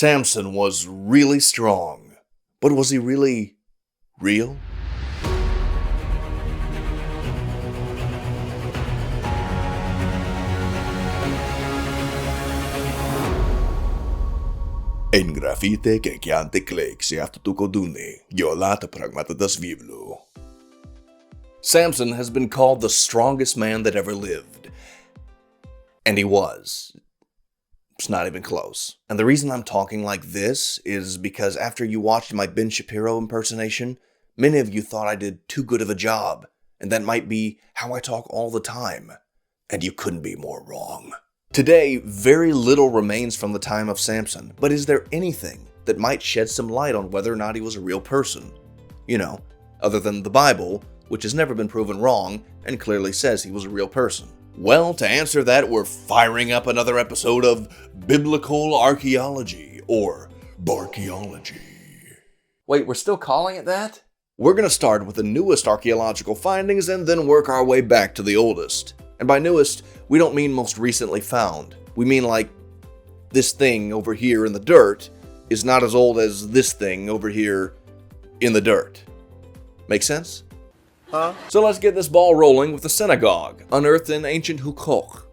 Samson was really strong, but was he really real? En grafite que chiante clec se aftutuko dune, yolata pragmata das vivlu. Samson has been called the strongest man that ever lived. And he was. It's not even close. And the reason I'm talking like this is because after you watched my Ben Shapiro impersonation, many of you thought I did too good of a job, and that might be how I talk all the time. And you couldn't be more wrong. Today, very little remains from the time of Samson, but is there anything that might shed some light on whether or not he was a real person? You know, other than the Bible, which has never been proven wrong and clearly says he was a real person. Well, to answer that, we're firing up another episode of Biblical Archeology, or Barcheology. Wait, we're still calling it that? We're going to start with the newest archaeological findings and then work our way back to the oldest. And by newest, we don't mean most recently found. We mean like, this thing over here in the dirt is not as old as this thing over here in the dirt. Make sense? Huh? So let's get this ball rolling with the synagogue, unearthed in ancient Huqoq.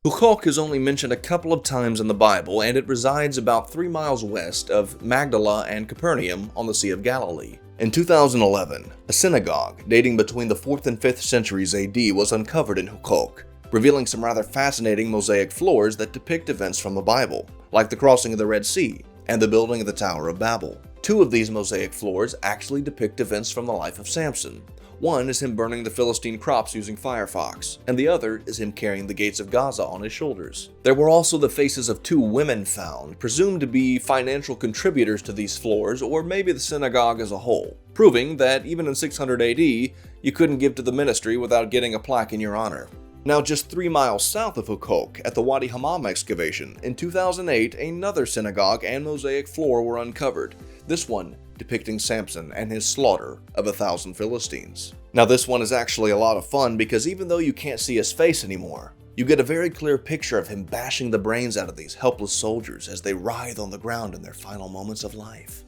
Huqoq is only mentioned a couple of times in the Bible, and it resides about 3 miles west of Magdala and Capernaum on the Sea of Galilee. In 2011, a synagogue dating between the 4th and 5th centuries AD was uncovered in Huqoq, revealing some rather fascinating mosaic floors that depict events from the Bible, like the crossing of the Red Sea and the building of the Tower of Babel. 2 of these mosaic floors actually depict events from the life of Samson. One is him burning the Philistine crops using firefox, and the other is him carrying the gates of Gaza on his shoulders. There were also the faces of 2 women found, presumed to be financial contributors to these floors, or maybe the synagogue as a whole, proving that even in 600 AD, you couldn't give to the ministry without getting a plaque in your honor. Now, just 3 miles south of Huqoq, at the Wadi Hammam excavation, in 2008, another synagogue and mosaic floor were uncovered, this one depicting Samson and his slaughter of 1,000 Philistines. Now, this one is actually a lot of fun because even though you can't see his face anymore, you get a very clear picture of him bashing the brains out of these helpless soldiers as they writhe on the ground in their final moments of life.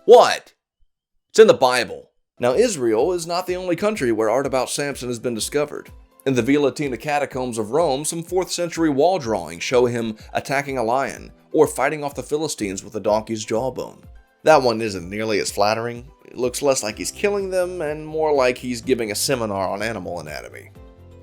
What? It's in the Bible. Now, Israel is not the only country where art about Samson has been discovered. In the Via Latina catacombs of Rome, some 4th century wall drawings show him attacking a lion or fighting off the Philistines with a donkey's jawbone. That one isn't nearly as flattering. It looks less like he's killing them and more like he's giving a seminar on animal anatomy,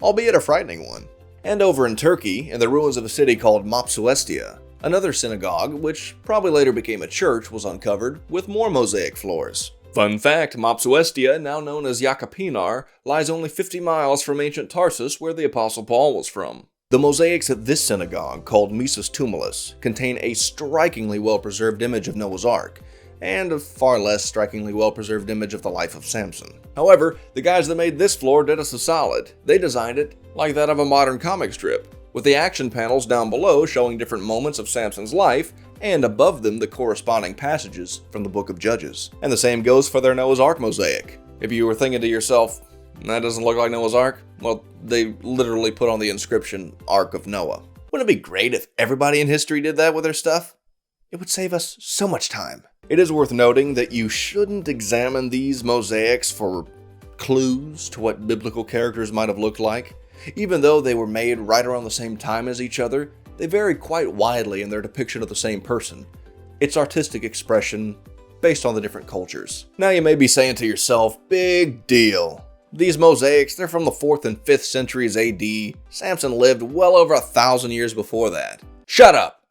albeit a frightening one. And over in Turkey, in the ruins of a city called Mopsuestia, another synagogue, which probably later became a church, was uncovered with more mosaic floors. Fun fact, Mopsuestia, now known as Yakapinar, lies only 50 miles from ancient Tarsus, where the Apostle Paul was from. The mosaics at this synagogue, called Mises Tumulus, contain a strikingly well-preserved image of Noah's Ark, and a far less strikingly well-preserved image of the life of Samson. However, the guys that made this floor did us a solid. They designed it like that of a modern comic strip, with the action panels down below showing different moments of Samson's life, and above them the corresponding passages from the book of Judges. And the same goes for their Noah's Ark mosaic. If you were thinking to yourself, that doesn't look like Noah's Ark, well, they literally put on the inscription, Ark of Noah. Wouldn't it be great if everybody in history did that with their stuff? It would save us so much time. It is worth noting that you shouldn't examine these mosaics for clues to what biblical characters might have looked like. Even though they were made right around the same time as each other, they vary quite widely in their depiction of the same person. It's artistic expression based on the different cultures. Now you may be saying to yourself, big deal. These mosaics, they're from the 4th and 5th centuries AD. Samson lived well over 1,000 years before that. Shut up!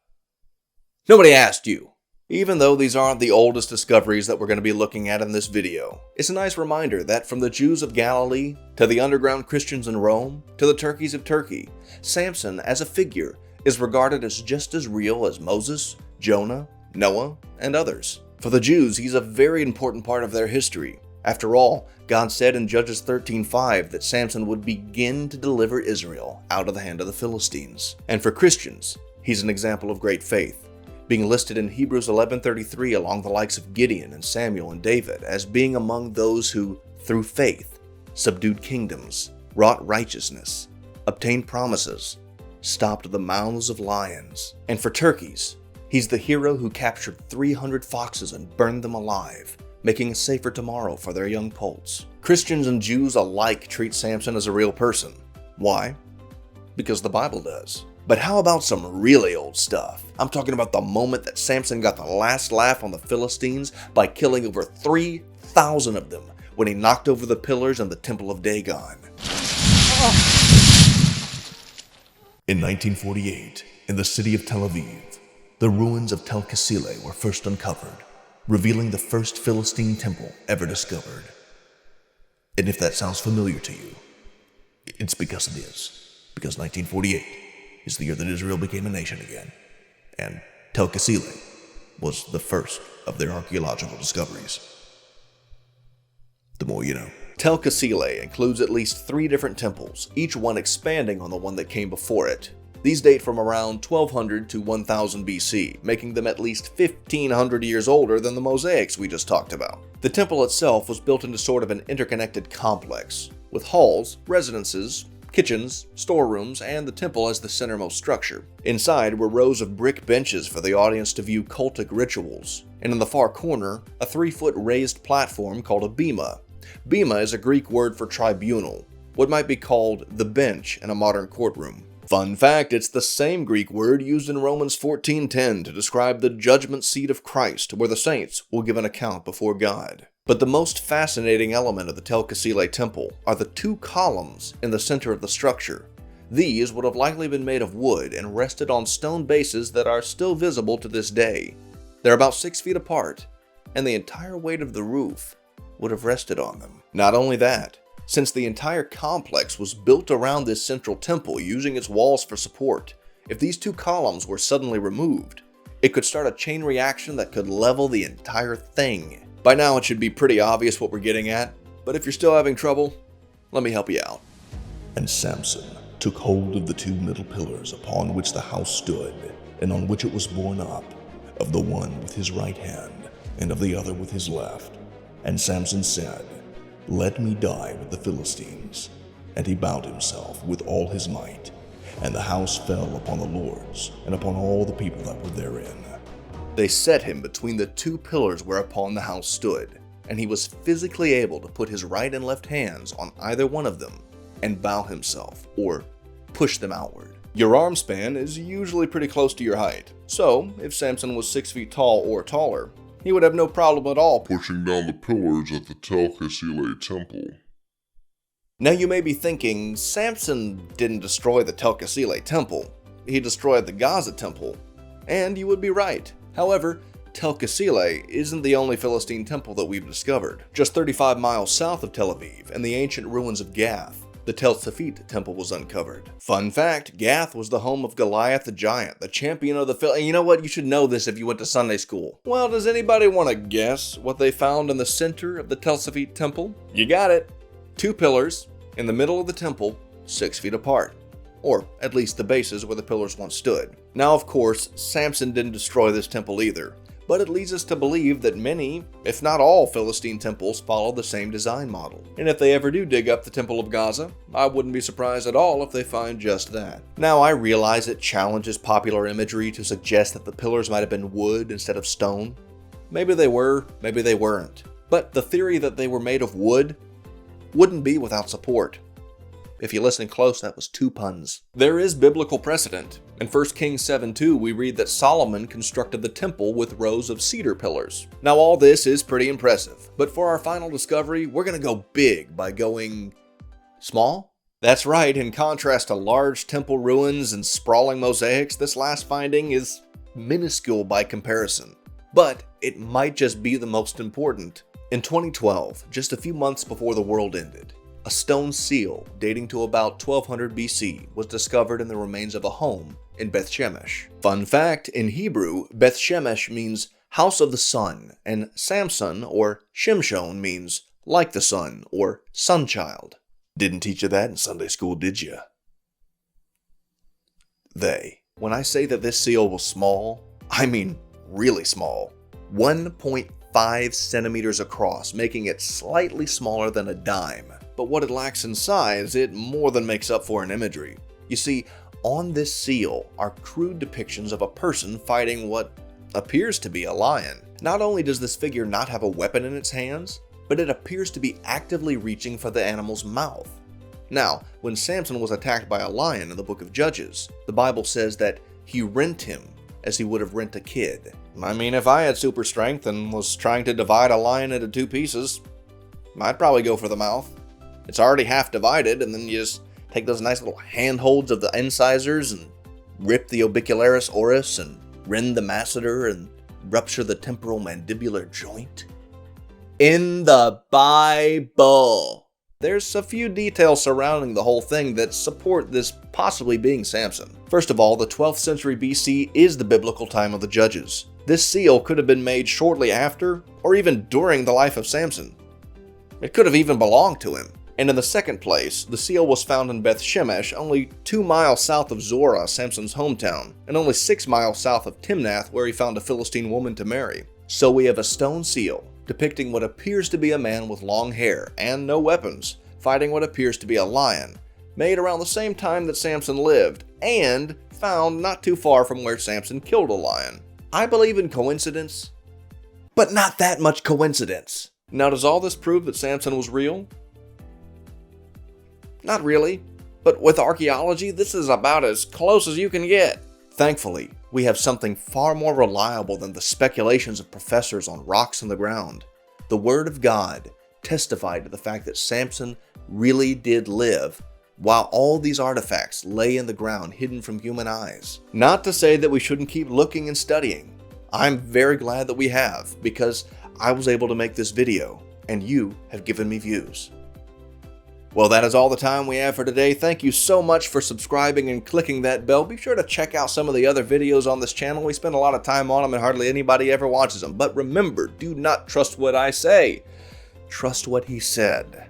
Nobody asked you. Even though these aren't the oldest discoveries that we're going to be looking at in this video, it's a nice reminder that from the Jews of Galilee, to the underground Christians in Rome, to the turkeys of Turkey, Samson as a figure is regarded as just as real as Moses, Jonah, Noah, and others. For the Jews, he's a very important part of their history. After all, God said in Judges 13:5 that Samson would begin to deliver Israel out of the hand of the Philistines. And for Christians, he's an example of great faith, being listed in Hebrews 11:33 along the likes of Gideon and Samuel and David as being among those who, through faith, subdued kingdoms, wrought righteousness, obtained promises, stopped the mouths of lions. And for turkeys, he's the hero who captured 300 foxes and burned them alive, making a safer tomorrow for their young poults. Christians and Jews alike treat Samson as a real person. Why? Because the Bible does. But how about some really old stuff? I'm talking about the moment that Samson got the last laugh on the Philistines by killing over 3,000 of them when he knocked over the pillars in the Temple of Dagon. In 1948, in the city of Tel Aviv, the ruins of Tel Kasile were first uncovered, revealing the first Philistine temple ever discovered. And if that sounds familiar to you, it's because it is. Because 1948 is the year that Israel became a nation again, and Tel Kasile was the first of their archaeological discoveries. The more you know. Tel Kasile includes at least 3 different temples, each one expanding on the one that came before it. These date from around 1200 to 1000 BC, making them at least 1500 years older than the mosaics we just talked about. The temple itself was built into sort of an interconnected complex, with halls, residences, kitchens, storerooms, and the temple as the centermost structure. Inside were rows of brick benches for the audience to view cultic rituals, and in the far corner, a 3-foot raised platform called a bema. Bema is a Greek word for tribunal, what might be called the bench in a modern courtroom. Fun fact, it's the same Greek word used in Romans 14:10 to describe the judgment seat of Christ, where the saints will give an account before God. But the most fascinating element of the Tel Kasile temple are the 2 columns in the center of the structure. These would have likely been made of wood and rested on stone bases that are still visible to this day. They're about 6 feet apart, and the entire weight of the roof would have rested on them. Not only that, since the entire complex was built around this central temple using its walls for support, if these 2 columns were suddenly removed, it could start a chain reaction that could level the entire thing. By now it should be pretty obvious what we're getting at, but if you're still having trouble, let me help you out. And Samson took hold of the 2 middle pillars upon which the house stood, and on which it was borne up, of the one with his right hand, and of the other with his left. And Samson said, "Let me die with the Philistines." And he bowed himself with all his might, and the house fell upon the lords, and upon all the people that were therein. They set him between the 2 pillars whereupon the house stood, and he was physically able to put his right and left hands on either one of them and bow himself, or push them outward. Your arm span is usually pretty close to your height, so if Samson was 6 feet tall or taller, he would have no problem at all pushing down the pillars at the Tel Kasile temple. Now you may be thinking, Samson didn't destroy the Tel Kasile temple, he destroyed the Gaza temple, and you would be right. However, Tel Kasile isn't the only Philistine temple that we've discovered. Just 35 miles south of Tel Aviv, in the ancient ruins of Gath, the Tel Safit temple was uncovered. Fun fact, Gath was the home of Goliath the giant, the champion of the Philistines. You know what? You should know this if you went to Sunday school. Well, does anybody want to guess what they found in the center of the Tel Safit temple? You got it. 2 pillars in the middle of the temple, 6 feet apart. Or at least the bases where the pillars once stood. Now, of course, Samson didn't destroy this temple either, but it leads us to believe that many, if not all, Philistine temples follow the same design model. And if they ever do dig up the Temple of Gaza, I wouldn't be surprised at all if they find just that. Now, I realize it challenges popular imagery to suggest that the pillars might have been wood instead of stone. Maybe they were, maybe they weren't. But the theory that they were made of wood wouldn't be without support. If you listen close, that was 2 puns. There is biblical precedent. In 1 Kings 7:2, we read that Solomon constructed the temple with rows of cedar pillars. Now, all this is pretty impressive, but for our final discovery, we're going to go big by going small? That's right, in contrast to large temple ruins and sprawling mosaics, this last finding is minuscule by comparison. But it might just be the most important. In 2012, just a few months before the world ended, a stone seal dating to about 1200 BC was discovered in the remains of a home in Beth Shemesh. Fun fact, in Hebrew, Beth Shemesh means house of the sun, and Samson or Shimshon means like the sun or sun child. Didn't teach you that in Sunday school, did you? When I say that this seal was small, I mean really small. 1.5 centimeters across, making it slightly smaller than a dime. But what it lacks in size, it more than makes up for in imagery. You see, On this seal are crude depictions of a person fighting what appears to be a lion. Not only does this figure not have a weapon in its hands, but it appears to be actively reaching for the animal's mouth. Now, when Samson was attacked by a lion in the book of Judges, the Bible says that he rent him as he would have rent a kid. I mean, if I had super strength and was trying to divide a lion into two pieces, I'd probably go for the mouth. It's already half divided, and then you just take those nice little handholds of the incisors and rip the orbicularis oris and rend the masseter and rupture the temporal mandibular joint. In the Bible. There's a few details surrounding the whole thing that support this possibly being Samson. First of all, the 12th century BC is the biblical time of the Judges. This seal could have been made shortly after, or even during the life of Samson. It could have even belonged to him. And in the second place, the seal was found in Beth Shemesh, only 2 miles south of Zorah, Samson's hometown, and only 6 miles south of Timnath, where he found a Philistine woman to marry. So we have a stone seal depicting what appears to be a man with long hair and no weapons, fighting what appears to be a lion, made around the same time that Samson lived, and found not too far from where Samson killed a lion. I believe in coincidence, but not that much coincidence. Now, does all this prove that Samson was real? Not really, but with archaeology, this is about as close as you can get. Thankfully, we have something far more reliable than the speculations of professors on rocks in the ground. The Word of God testified to the fact that Samson really did live, while all these artifacts lay in the ground hidden from human eyes. Not to say that we shouldn't keep looking and studying. I'm very glad that we have, because I was able to make this video, and you have given me views. Well, that is all the time we have for today. Thank you so much for subscribing and clicking that bell. Be sure to check out some of the other videos on this channel. We spend a lot of time on them and hardly anybody ever watches them. But remember, do not trust what I say. Trust what he said.